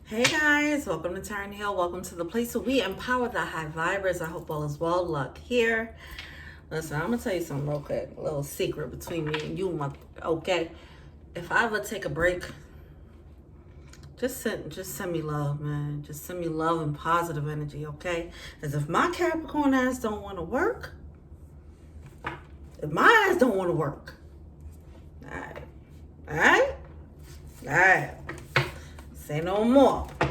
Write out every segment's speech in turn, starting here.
Hey guys, welcome to Taryn Hill. Welcome to the place where we empower the high vibers. I hope all is well. Luck here. Listen, I'm gonna tell you something real quick. A little secret between me and you, okay? If I ever take a break, just send me love, man. Just send me love and positive energy, okay? As if my Capricorn ass don't want to work, if my ass don't want to work, all right, all right, all right. Say no more. All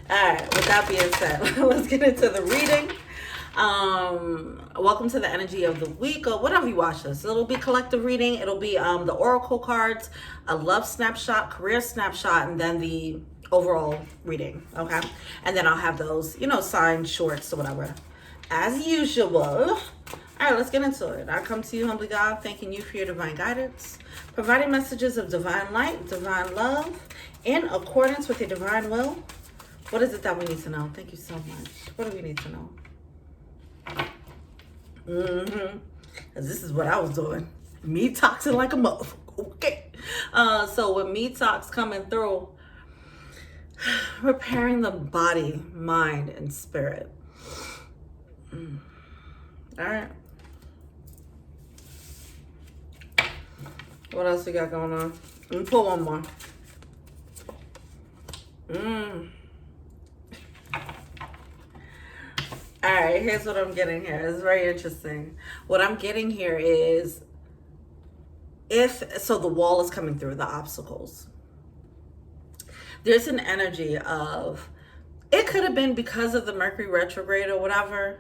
right, with that being said, let's get into the reading. Welcome to the energy of the week, or whatever you watch this. It'll be collective reading. It'll be the oracle cards, a love snapshot, career snapshot, and then the overall reading. Okay, and then I'll have those, signed shorts or whatever, as usual. All right, let's get into it. I come to you, humbly God, thanking you for your divine guidance, providing messages of divine light, divine love, in accordance with your divine will. What is it that we need to know? Thank you so much. What do we need to know? Because this is what I was doing. Me toxing like a motherfucker. Okay. So with me talks coming through, repairing the body, mind, and spirit. All right. What else we got going on? Let me pull one more. All right, here's what I'm getting here. It's very interesting. What I'm getting here is the wall is coming through, the obstacles. There's an energy of, it could have been because of the Mercury retrograde or whatever.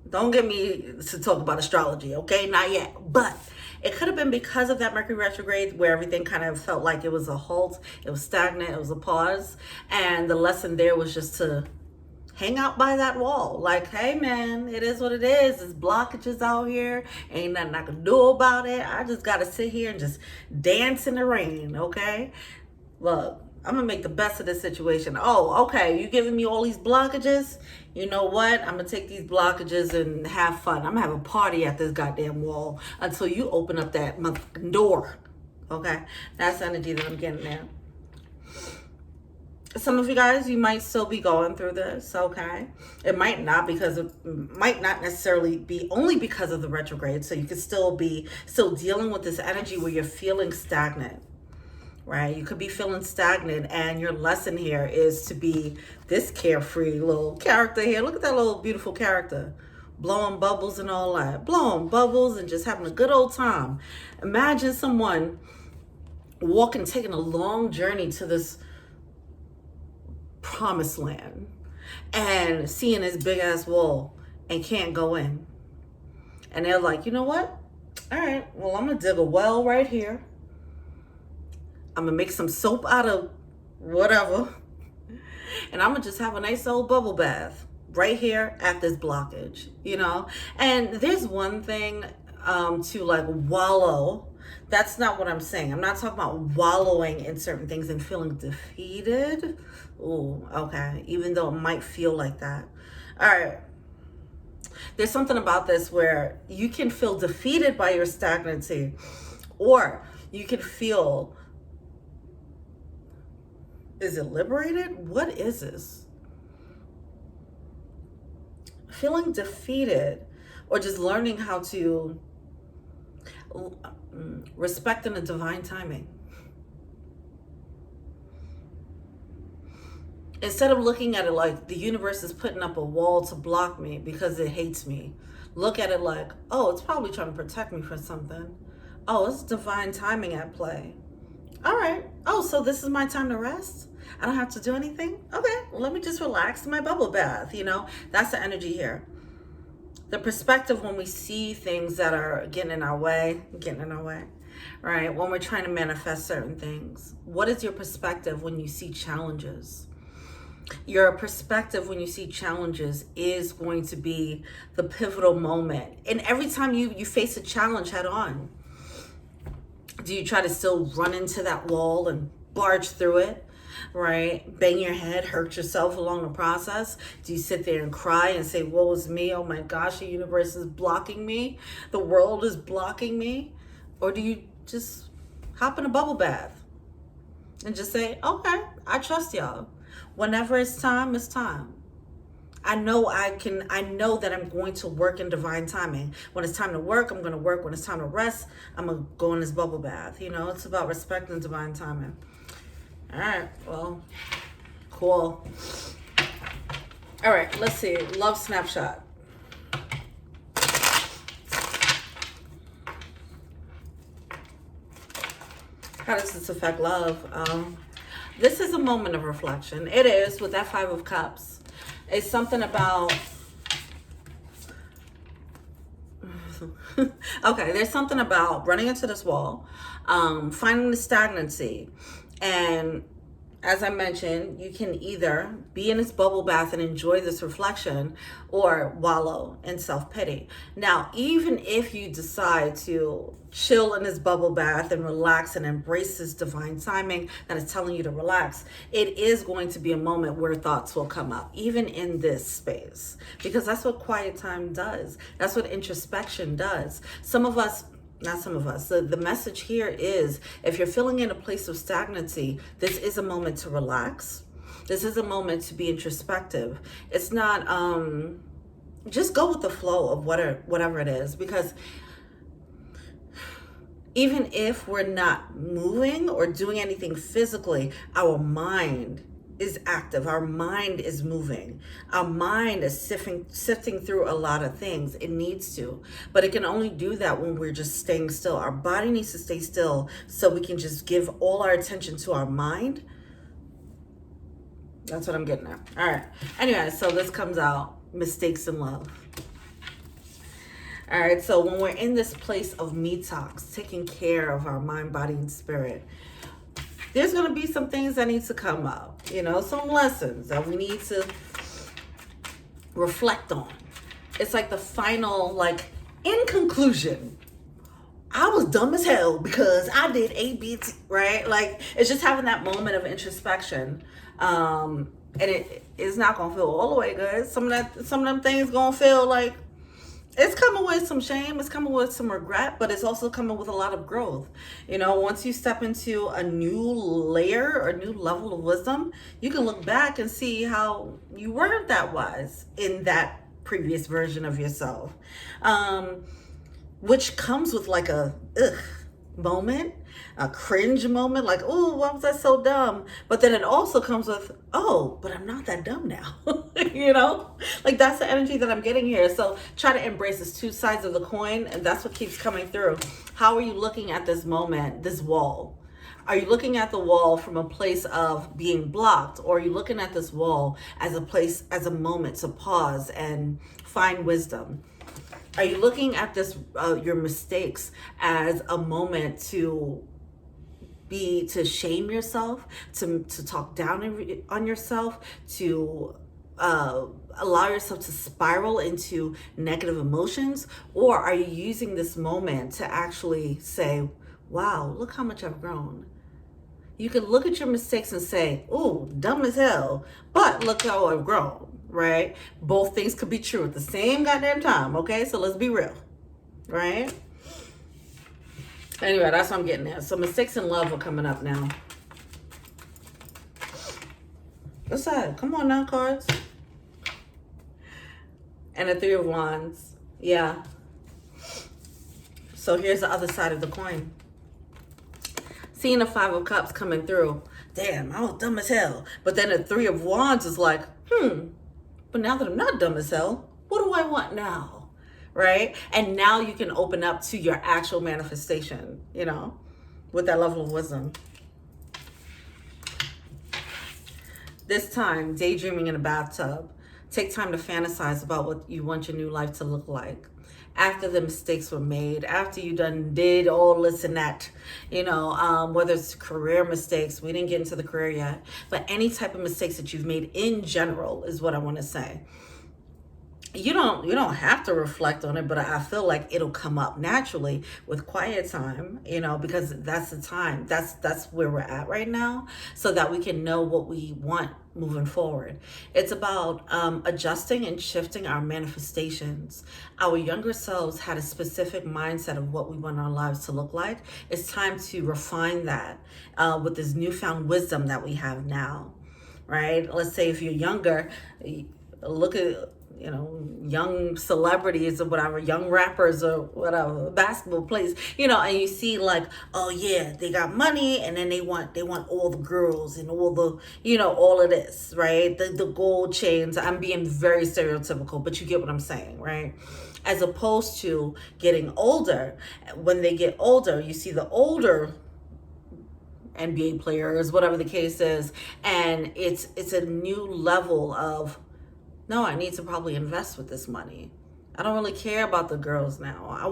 Don't get me to talk about astrology, okay? Not yet. But it could have been because of that Mercury retrograde where everything kind of felt like it was a halt, it was stagnant, it was a pause. And the lesson there was just to hang out by that wall. Like, hey man, it is what it is. There's blockages out here. Ain't nothing I can do about it. I just got to sit here and just dance in the rain, okay? Look, I'm going to make the best of this situation. Oh, okay, you giving me all these blockages? You know what? I'm going to take these blockages and have fun. I'm going to have a party at this goddamn wall until you open up that door. Okay? That's the energy that I'm getting there. Some of you guys, you might still be going through this, okay? It might not necessarily be only because of the retrograde. So you could still be dealing with this energy where you're feeling stagnant. Right? You could be feeling stagnant, and your lesson here is to be this carefree little character here. Look at that little beautiful character. Blowing bubbles and all that. Blowing bubbles and just having a good old time. Imagine someone taking a long journey to this promised land and seeing this big ass wall and can't go in. And they're like, you know what? All right, well, I'm going to dig a well right here. I'm going to make some soap out of whatever. And I'm going to just have a nice old bubble bath right here at this blockage, And there's one thing to like wallow. That's not what I'm saying. I'm not talking about wallowing in certain things and feeling defeated. Ooh, okay. Even though it might feel like that. All right. There's something about this where you can feel defeated by your stagnancy, or you can feel, is it liberated? What is this? Feeling defeated, or just learning how to respect in the divine timing. Instead of looking at it like the universe is putting up a wall to block me because it hates me, look at it like, oh, it's probably trying to protect me from something. Oh, it's divine timing at play. All right. Oh, so this is my time to rest? I don't have to do anything? Okay, well, let me just relax in my bubble bath, That's the energy here. The perspective when we see things that are getting in our way, right? When we're trying to manifest certain things. What is your perspective when you see challenges? Your perspective when you see challenges is going to be the pivotal moment. And every time you face a challenge head on, do you try to still run into that wall and barge through it, right? Bang your head, hurt yourself along the process? Do you sit there and cry and say, woe is me, oh my gosh, the universe is blocking me, the world is blocking me? Or do you just hop in a bubble bath and just say, okay, I trust y'all. Whenever it's time, it's time. I know that I'm going to work in divine timing. When it's time to work, I'm going to work. When it's time to rest, I'm going to go in this bubble bath. You know, it's about respecting divine timing. All right, well, cool. All right, let's see. Love snapshot. How does this affect love? This is a moment of reflection. It is, with that Five of Cups. It's something about, okay, there's something about running into this wall, finding the stagnancy. And as I mentioned, you can either be in this bubble bath and enjoy this reflection or wallow in self-pity. Now, even if you decide to chill in this bubble bath and relax and embrace this divine timing that is telling you to relax, it is going to be a moment where thoughts will come up, even in this space, because that's what quiet time does. That's what introspection does. The message here is, if you're feeling in a place of stagnancy, this is a moment to relax. This is a moment to be introspective. It's not, just go with the flow of whatever it is, because even if we're not moving or doing anything physically, our mind is active. Our mind is moving. Our mind is sifting through a lot of things. It needs to, but it can only do that when we're just staying still. Our body needs to stay still so we can just give all our attention to our mind. That's what I'm getting at. All right. Anyway, so this comes out, mistakes in love. All right. So when we're in this place of detox, taking care of our mind, body, and spirit, there's going to be some things that need to come up, you know, some lessons that we need to reflect on. It's like the final, like, in conclusion, I was dumb as hell because I did A, B, T, right? Like, it's just having that moment of introspection. And it is not going to feel all the way good. Some of them things going to feel like, it's coming with some shame, it's coming with some regret, but it's also coming with a lot of growth. You know, once you step into a new layer or a new level of wisdom, you can look back and see how you weren't that wise in that previous version of yourself. Which comes with like a moment, a cringe moment, like, oh, why was I so dumb? But then it also comes with, oh, but I'm not that dumb now. You know, like, that's the energy that I'm getting here. So try to embrace this two sides of the coin, and that's what keeps coming through. How are you looking at this moment, this wall? Are you looking at the wall from a place of being blocked, or are you looking at this wall as a place, as a moment to pause and find wisdom? Are you looking at this, your mistakes, as a moment to shame yourself, to talk down on yourself, to allow yourself to spiral into negative emotions? Or are you using this moment to actually say, wow, look how much I've grown? You can look at your mistakes and say, oh, dumb as hell, but look how I've grown. Right? Both things could be true at the same goddamn time. Okay, so let's be real, right? Anyway, that's what I'm getting at. So mistakes in love are coming up now. What's that? Come on now, cards. And the Three of Wands. Yeah. So here's the other side of the coin. Seeing the Five of Cups coming through. Damn, I was dumb as hell. But then the Three of Wands is like, but now that I'm not dumb as hell, what do I want now? Right? And now you can open up to your actual manifestation, you know, with that level of wisdom. This time, daydreaming in a bathtub. Take time to fantasize about what you want your new life to look like. After the mistakes were made, after you did all this and that, you know, whether it's career mistakes, we didn't get into the career yet, but any type of mistakes that you've made in general is what I want to say. you don't have to reflect on it, but I feel like it'll come up naturally with quiet time, because that's the time, that's where we're at right now, so that we can know what we want moving forward. It's about adjusting and shifting our manifestations. Our younger selves had a specific mindset of what we want our lives to look like. It's time to refine that with this newfound wisdom that we have now, right? Let's say if you're younger, look at young celebrities or whatever, young rappers or whatever, basketball players, and you see like, oh yeah, they got money, and then they want all the girls and all the, all of this, right? The gold chains. I'm being very stereotypical, but you get what I'm saying, right? As opposed to getting older. When they get older, you see the older NBA players, whatever the case is, and it's a new level of, no, I need to probably invest with this money. I don't really care about the girls now. I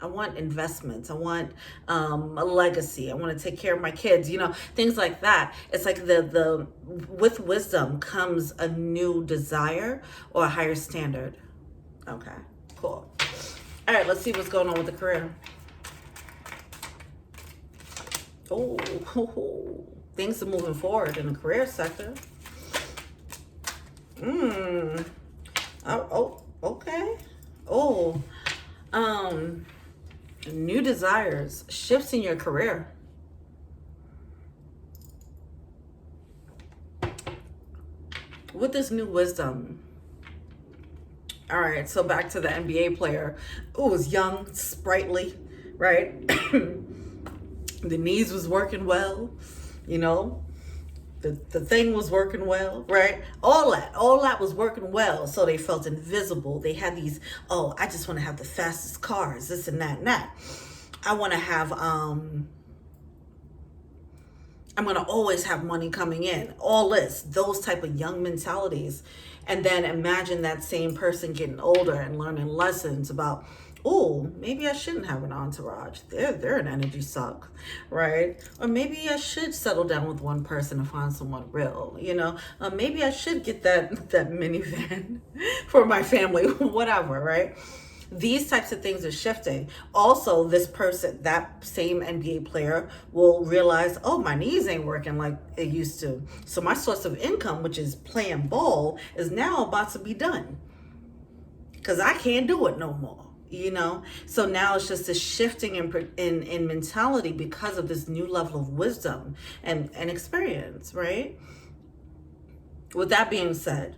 want investments. I want a legacy. I want to take care of my kids, things like that. It's like the with wisdom comes a new desire or a higher standard. Okay, cool. All right, let's see what's going on with the career. Oh, things are moving forward in the career sector. Okay. Oh, new desires, shifts in your career. With this new wisdom. All right, so back to the NBA player who was young, sprightly, right? The knees was working well, the thing was working well, right? All that was working well. So they felt invisible. They had these, oh, I just want to have the fastest cars, this and that and that. I want to have, I'm going to always have money coming in. All this, those type of young mentalities. And then imagine that same person getting older and learning lessons about, oh, maybe I shouldn't have an entourage. They're an energy suck, right? Or maybe I should settle down with one person and find someone real, maybe I should get that minivan for my family, whatever, right? These types of things are shifting. Also, this person, that same NBA player, will realize, oh, my knees ain't working like it used to. So my source of income, which is playing ball, is now about to be done. Because I can't do it no more. So now it's just a shifting in mentality because of this new level of wisdom and experience, right? With that being said,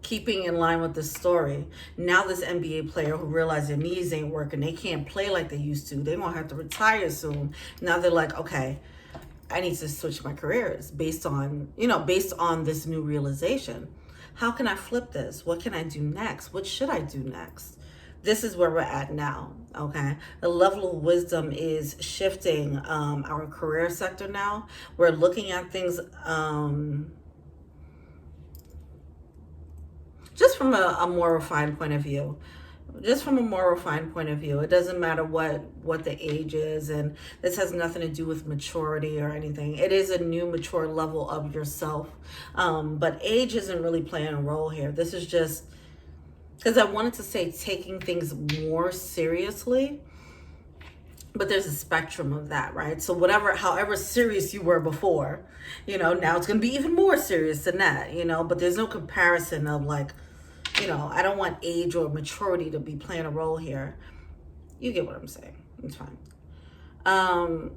keeping in line with the story, now this NBA player who realized their knees ain't working, they can't play like they used to, they're gonna have to retire soon. Now they're like, okay, I need to switch my careers based on this new realization. How can I flip this? What can I do next? What should I do next? This is where we're at now, okay? The level of wisdom is shifting our career sector now. We're looking at things just from a more refined point of view. Just from a more refined point of view. It doesn't matter what the age is, and this has nothing to do with maturity or anything. It is a new mature level of yourself. But age isn't really playing a role here. This is just, because I wanted to say taking things more seriously, but there's a spectrum of that, right? So however serious you were before, now it's going to be even more serious than that, but there's no comparison of like, I don't want age or maturity to be playing a role here. You get what I'm saying. It's fine.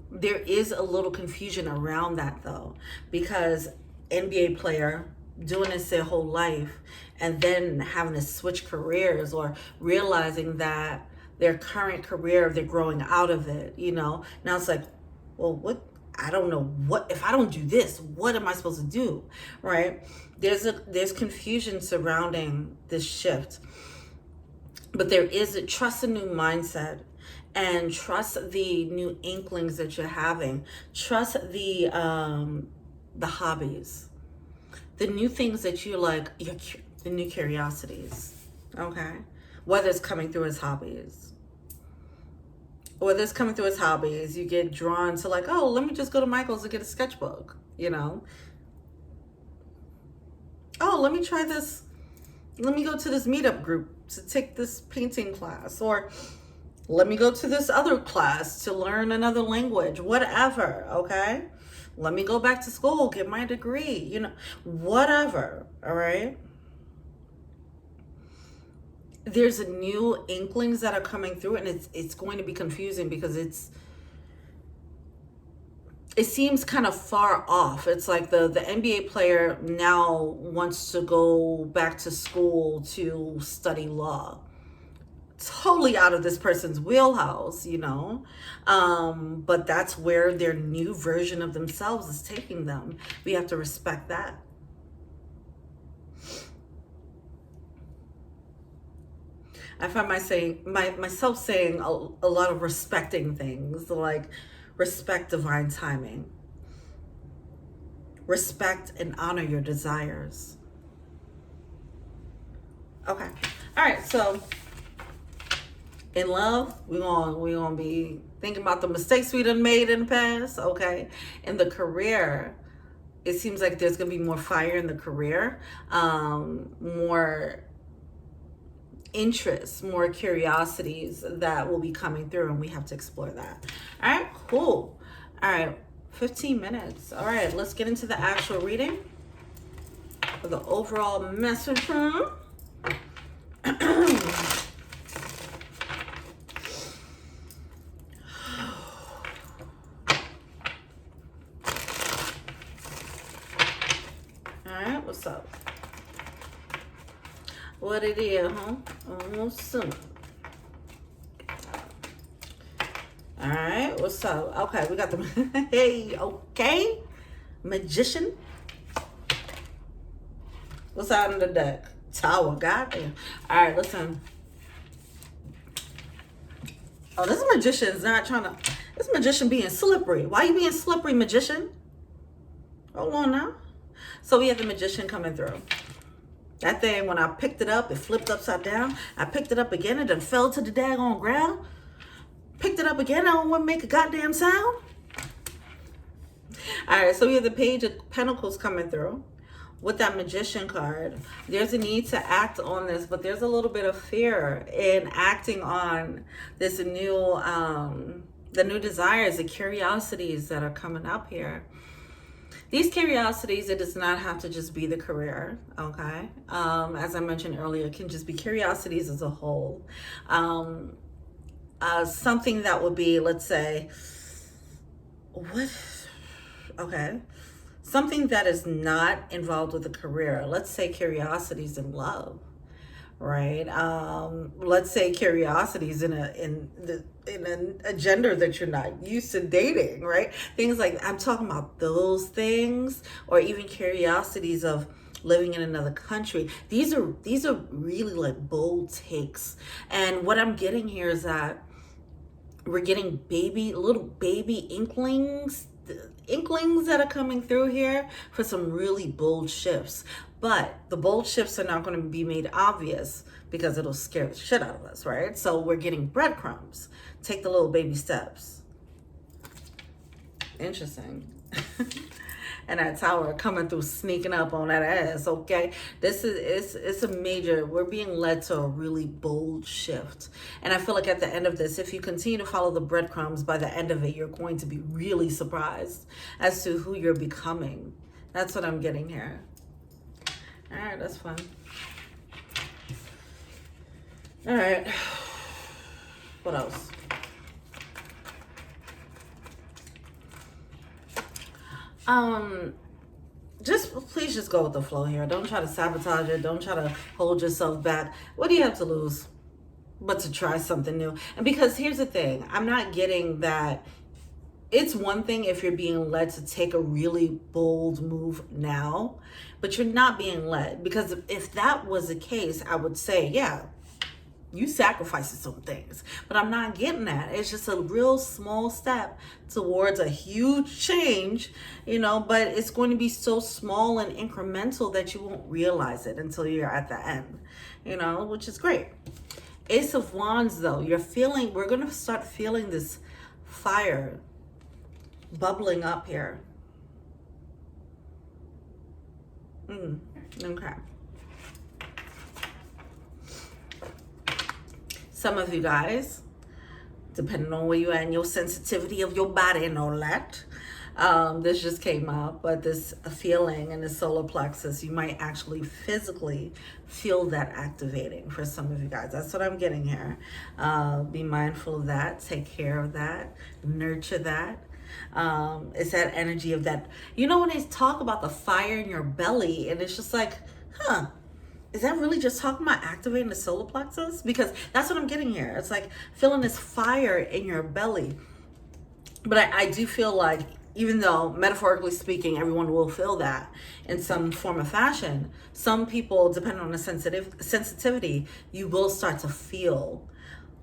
There is a little confusion around that though, because NBA player doing this their whole life and then having to switch careers or realizing that their current career, they're growing out of it, now it's like, well, I don't know if I don't do this, what am I supposed to do, right? There's confusion surrounding this shift, but there is trust a new mindset and trust the new inklings that you're having. Trust the hobbies, the new things that you like, the new curiosities, okay? Whether it's coming through as hobbies. Whether it's coming through as hobbies, you get drawn to like, oh, let me just go to Michael's and get a sketchbook, Oh, let me try this let me go to this meetup group to take this painting class, or let me go to this other class to learn another language, whatever, okay? Let me go back to school, get my degree, you know, whatever, all right? There's a new inklings that are coming through, and it's going to be confusing because it seems kind of far off. It's like the NBA player now wants to go back to school to study law. Totally out of this person's wheelhouse, you know, but that's where their new version of themselves is taking them. We have to respect that. I find myself saying a lot of respecting things, like respect divine timing, respect and honor your desires. Okay, all right, so in love, we're gonna be thinking about the mistakes we done made in the past, okay? In the career, it seems like there's gonna be more fire in the career, more interests, more curiosities that will be coming through, and we have to explore that. All right, cool. All right, 15 minutes. All right, let's get into the actual reading for the overall message. What's up? What it is, huh? Almost soon. All right, what's up? Okay, we got the hey, okay, Magician. What's out in the deck? Tower, goddamn. All right, listen. Oh, this Magician's not trying to. This Magician being slippery. Why you being slippery, Magician? Hold on now. So we have the Magician coming through. That thing, when I picked it up, it flipped upside down. I picked it up again, it done fell to the daggone ground. Picked it up again, I don't want to make a goddamn sound. All right, so we have the Page of Pentacles coming through with that Magician card. There's a need to act on this, but there's a little bit of fear in acting on this new, the new desires, the curiosities that are coming up here. These curiosities, it does not have to just be the career, okay? As I mentioned earlier, it can just be curiosities as a whole. Something that would be, let's say, something that is not involved with a career. Let's say curiosities in love, right? Let's say curiosities in a gender that you're not used to dating, right? Things like, I'm talking about those things, or even curiosities of living in another country. These are really like bold takes. And what I'm getting here is that we're getting little baby inklings that are coming through here for some really bold shifts. But the bold shifts are not going to be made obvious because it'll scare the shit out of us, right? So we're getting breadcrumbs. Take the little baby steps. Interesting. And that Tower coming through, sneaking up on that ass, okay? This is, it's a major, we're being led to a really bold shift. And I feel like at the end of this, if you continue to follow the breadcrumbs, by the end of it, you're going to be really surprised as to who you're becoming. That's what I'm getting here. All right, that's fun. All right. What else? Please just go with the flow here. Don't try to sabotage it. Don't try to hold yourself back. What do you have to lose but to try something new? And because here's the thing, I'm not getting that. It's one thing if you're being led to take a really bold move now, but you're not being led. Because if that was the case, I would say, yeah, you sacrificing some things, but I'm not getting that. It's just a real small step towards a huge change, you know, but it's going to be so small and incremental that you won't realize it until you're at the end, you know, which is great. Ace of Wands, though, we're going to start feeling this fire bubbling up here. Okay. Some of you guys, depending on where you are and your sensitivity of your body and all that, this just came up, but this feeling in the solar plexus, you might actually physically feel that activating for some of you guys. That's what I'm getting here. Be mindful of that, take care of that, nurture that. It's that energy of that, you know, when they talk about the fire in your belly, and it's just like, huh, is that really just talking about activating the solar plexus? Because that's what I'm getting here. It's like feeling this fire in your belly. But I do feel like, even though metaphorically speaking, everyone will feel that in some form of fashion, some people, depending on the sensitivity, you will start to feel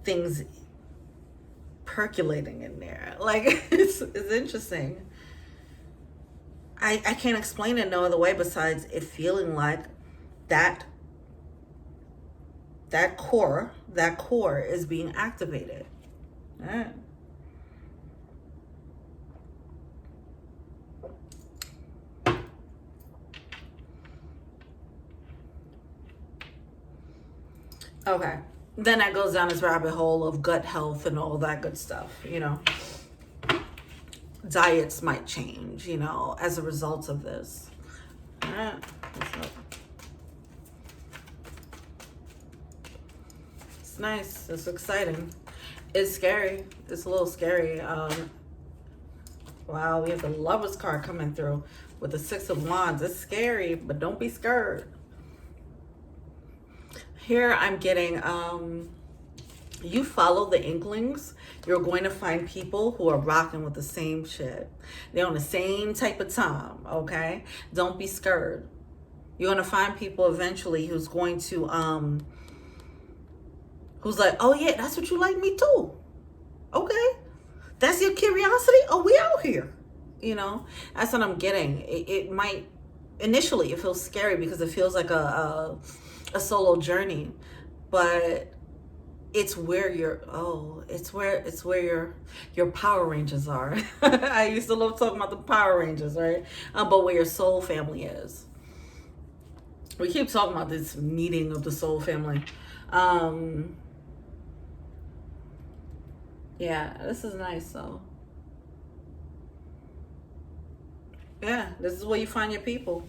things percolating in there. Like, it's interesting. I can't explain it no other way besides it feeling like that core is being activated. All right. Okay, then that goes down this rabbit hole of gut health and all that good stuff, you know. Diets might change, you know, as a result of this. All right, it's nice, it's exciting. It's scary, it's a little scary. Wow, we have the Lovers card coming through with the Six of Wands. It's scary, but don't be scared. Here I'm getting, you follow the inklings, you're going to find people who are rocking with the same shit. They're on the same type of time, okay? Don't be scared. You're going to find people eventually who's going to, who's like, oh yeah, that's what you like, me too. Okay. That's your curiosity? Oh, we out here. You know, that's what I'm getting. It might, initially, it feels scary because it feels like a solo journey, but it's where it's where your Power Rangers are. I used to love talking about the Power Rangers, right? But where your soul family is. We keep talking about this meeting of the soul family. Yeah, this is nice though. Yeah, this is where you find your people.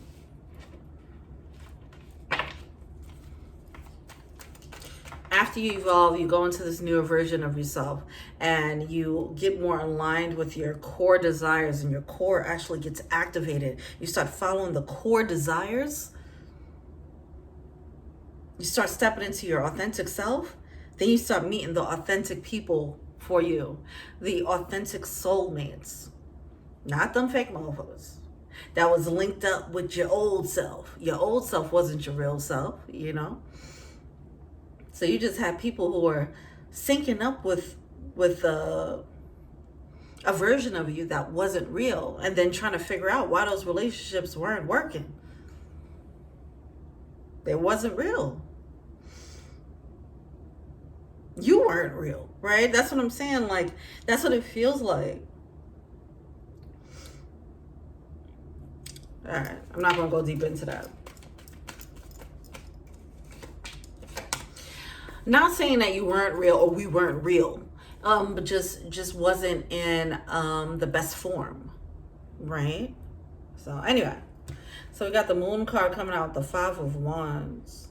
After you evolve, you go into this newer version of yourself and you get more aligned with your core desires, and your core actually gets activated. You start following the core desires. You start stepping into your authentic self. Then you start meeting the authentic people for you, the authentic soulmates, not them fake motherfuckers that was linked up with your old self. Your old self wasn't your real self, you know. So you just have people who are syncing up with a version of you that wasn't real, and then trying to figure out why those relationships weren't working. They wasn't real. You weren't real, right? That's what I'm saying. Like, that's what it feels like. All right, I'm not gonna go deep into that. Not saying that you weren't real or we weren't real, but just wasn't in the best form, right? So anyway, so we got the Moon card coming out, the Five of Wands.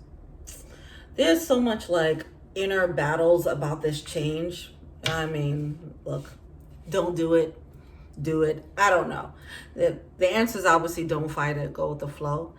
There's so much like inner battles about this change. I mean, look, don't do it. Do it. I don't know. The answer is obviously don't fight it. Go with the flow.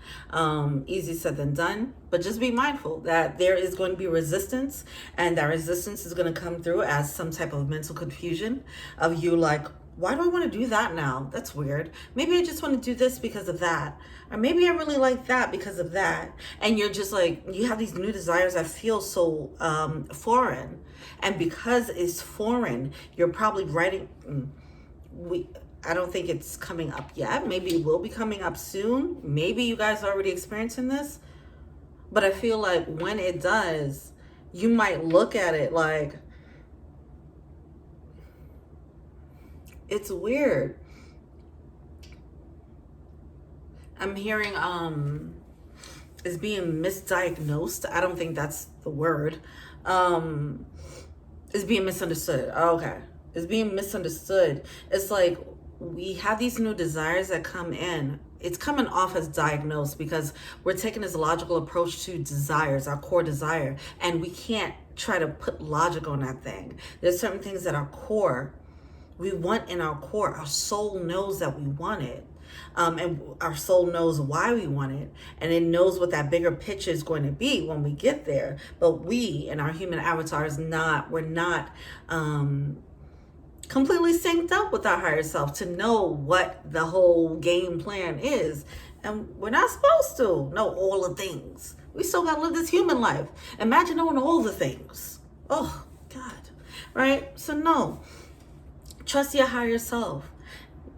Easy said than done. But just be mindful that there is going to be resistance, and that resistance is going to come through as some type of mental confusion of you like, why do I want to do that now? That's weird. Maybe I just want to do this because of that. Or maybe I really like that because of that. And you're just like, you have these new desires that feel so foreign. And because it's foreign, you're probably writing... I don't think it's coming up yet. Maybe it will be coming up soon. Maybe you guys are already experiencing this. But I feel like when it does, you might look at it like, it's weird. I'm hearing is being misdiagnosed. I don't think that's the word. It's being misunderstood. Okay. It's being misunderstood. It's like we have these new desires that come in. It's coming off as diagnosed because we're taking this logical approach to desires, our core desire, and we can't try to put logic on that thing. There's certain things that our core, we want in our core. Our soul knows that we want it. And our soul knows why we want it, and it knows what that bigger picture is going to be when we get there. But we and our human avatar is not, we're not completely synced up with our higher self to know what the whole game plan is. And we're not supposed to know all the things. We still got to live this human life. Imagine knowing all the things. Oh, God. Right? So no. Trust your higher self.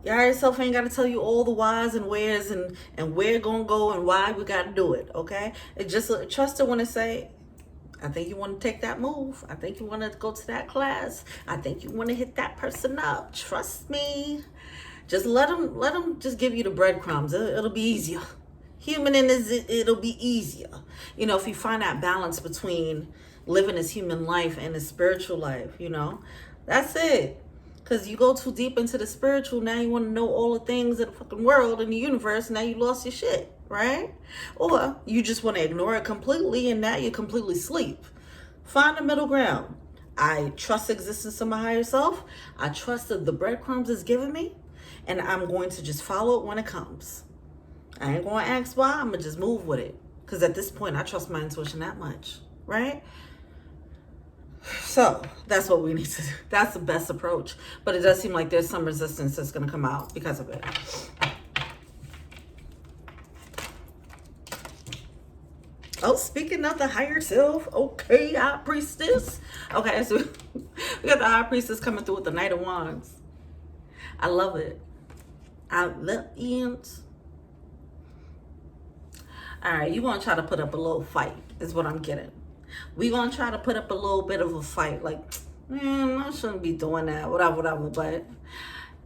Your higher self ain't got to tell you all the whys and wheres and where it's going to go and why we got to do it, okay? It just trust it when it say, I think you want to take that move. I think you want to go to that class. I think you want to hit that person up. Trust me. Just let them just give you the breadcrumbs. It'll be easier. Human in is it'll be easier. You know, if you find that balance between living this human life and the spiritual life, you know, that's it. Because you go too deep into the spiritual, now you want to know all the things in the fucking world and the universe, now you lost your shit, right? Or you just want to ignore it completely and now you completely sleep. Find a middle ground. I trust the existence of my higher self. I trust that the breadcrumbs is giving me, and I'm going to just follow it when it comes. I ain't going to ask why, I'm going to just move with it. Because at this point, I trust my intuition that much, right? So that's what we need to do. That's the best approach. But it does seem like there's some resistance that's going to come out because of it. Oh, speaking of the higher self, okay, High Priestess. Okay, so we got the High Priestess coming through with the Knight of Wands. I love it. I love it. All right, you're going to try to put up a little fight is what I'm getting. We're going to try to put up a little bit of a fight. Like, man, I shouldn't be doing that, whatever. But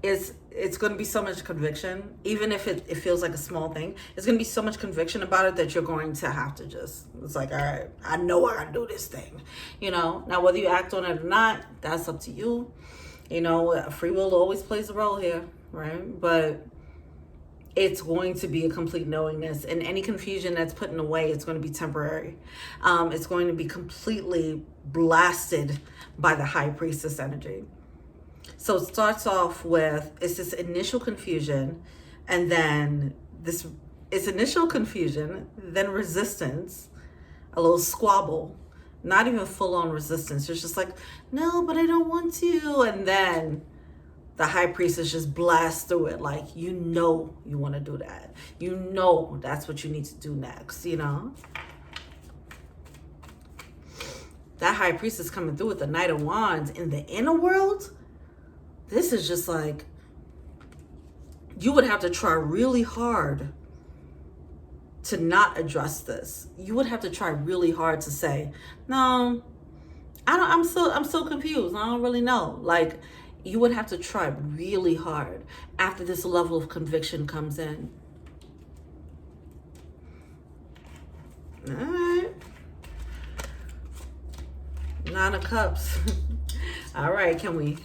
it's going to be so much conviction. Even if it feels like a small thing, it's going to be so much conviction about it that you're going to have to just, it's like, all right, I know I got to do this thing. You know, now whether you act on it or not, that's up to you. You know, free will always plays a role here, right? But it's going to be a complete knowingness, and any confusion that's put in the way, it's going to be temporary. It's going to be completely blasted by the High Priestess energy. So it starts off with, it's this initial confusion, and then it's initial confusion, then resistance, a little squabble, not even full-on resistance. It's just like, no, but I don't want to. And then the High Priestess just blasts through it like, you know you want to do that. You know that's what you need to do next, you know? That High Priestess coming through with the Knight of Wands in the inner world, this is just like, you would have to try really hard to not address this. You would have to try really hard to say, no, I'm so confused. I don't really know. Like, you would have to try really hard after this level of conviction comes in. All right. Nine of Cups. All right, can we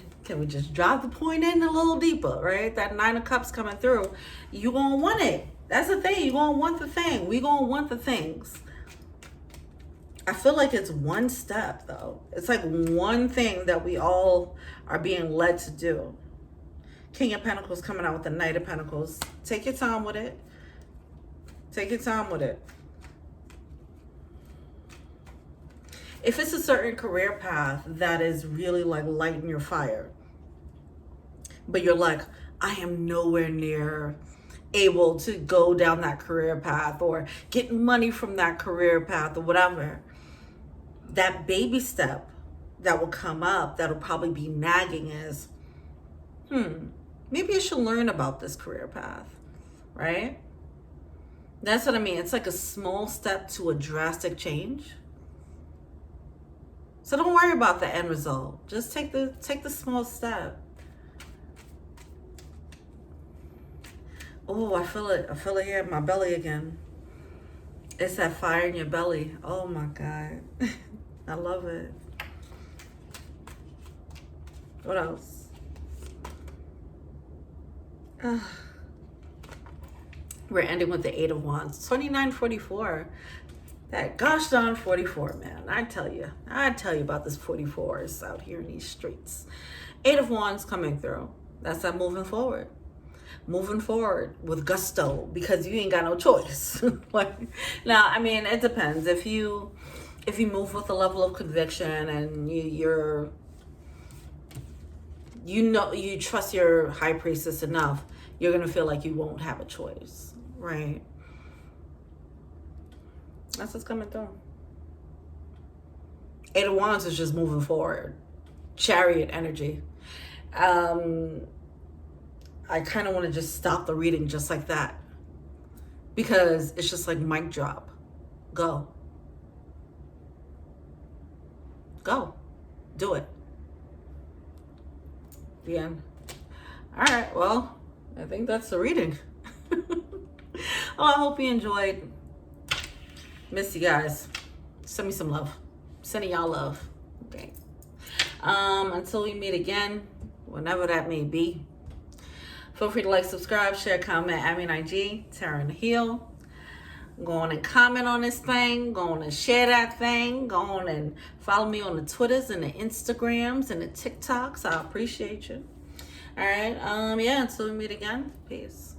just drive the point in a little deeper, right? That Nine of Cups coming through, you gonna want it. That's the thing. You gonna want the thing. We gonna want the things. I feel like it's one step, though. It's like one thing that we all are being led to do. King of Pentacles coming out with the Knight of Pentacles. Take your time with it. Take your time with it. If it's a certain career path that is really like lighting your fire, but you're like, I am nowhere near able to go down that career path or get money from that career path or whatever, that baby step that will come up that'll probably be nagging is, maybe I should learn about this career path, right? That's what I mean. It's like a small step to a drastic change. So don't worry about the end result. Just take the small step. Oh, I feel it. I feel it here in my belly again. It's that fire in your belly. Oh my God. I love it. What else? We're ending with the 8 of Wands. 2944. That gosh darn 44, man. I tell you about this 44s out here in these streets. 8 of Wands coming through. That's that moving forward. Moving forward with gusto, because you ain't got no choice. Now, I mean, it depends. If you move with a level of conviction and you trust your high priestess enough, you're gonna feel like you won't have a choice, right? That's what's coming through. 8 of Wands is just moving forward. Chariot energy. I kind of want to just stop the reading just like that, because it's just like mic drop. Go. Go. Do it. The end. All right, well, I think that's the reading. I hope you enjoyed. Miss you guys. Send me some love. Sending y'all love. Okay. Until we meet again, whenever that may be, feel free to like, subscribe, share, comment, add me on IG, Tara in the Heel. Go on and comment on this thing. Go on and share that thing. Go on and follow me on the Twitters and the Instagrams and the TikToks. I appreciate you. All right. Yeah, until we meet again. Peace.